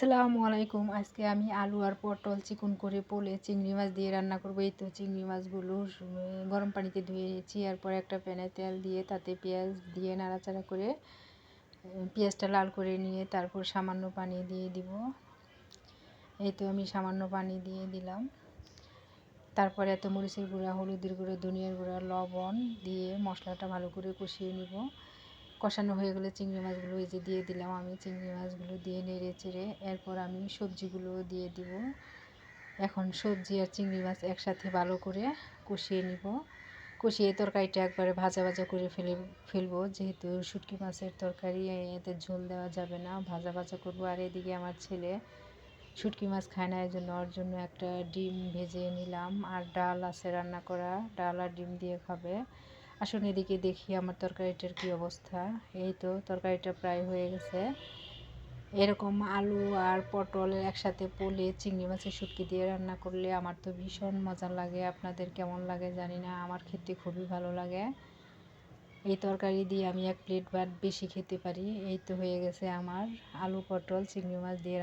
আসসালামু আলাইকুম। আজকে আমি আলু আর পটল চিকন করে পোলে চিংড়ি মাছ দিয়ে রান্না করব। এই তো চিংড়ি মাছগুলো গরম পানিতে ধুয়ে নিয়েছি। এরপর একটা প্যানে তেল দিয়ে তাতে পেঁয়াজ দিয়ে নাড়াচাড়া করে পেঁয়াজটা লাল করে নিয়ে তারপর সামান্য পানি দিয়ে দিব। এই তো আমি সামান্য পানি দিয়ে দিলাম। তারপরে এত মরিচের গুঁড়া, হলুদের গুঁড়া, ধনিয়ার গুঁড়া, লবণ দিয়ে মশলাটা ভালো করে কষিয়ে নিব। কষানো হয়ে গেলে চিংড়ি মাছগুলো এই যে দিয়ে দিলাম। আমি চিংড়ি মাছগুলো দিয়ে নেড়ে চেড়ে এরপর আমি সবজিগুলো দিয়ে দিব। এখন সবজি আর চিংড়ি মাছ একসাথে ভালো করে কষিয়ে নিব। কষিয়ে তরকারিটা একবারে ভাজা ভাজা করে ফেলবো, যেহেতু শুটকি মাছের তরকারি, এতে ঝোল দেওয়া যাবে না, ভাজা ভাজা করবো। আর এদিকে আমার ছেলে শুটকি মাছ খায় না, এই জন্য ওর জন্য একটা ডিম ভেজে নিলাম। আর ডাল আছে রান্না করা, ডাল আর ডিম দিয়ে খাবে। আসুন এদিকে দেখি আমার তরকারিটার কী অবস্থা। এই তো তরকারিটা প্রায় হয়ে গেছে। এরকম আলু আর পটল একসাথে পোলে চিংড়ি মাছের শুটকি দিয়ে রান্না করলে আমার তো ভীষণ মজা লাগে। আপনাদের কেমন লাগে জানি না, আমার খেতে খুবই ভালো লাগে। এই তরকারি দিয়ে আমি 1 প্লেট ভাত বেশি খেতে পারি। এই তো হয়ে গেছে আমার আলু পটল চিংড়ি মাছ দিয়ে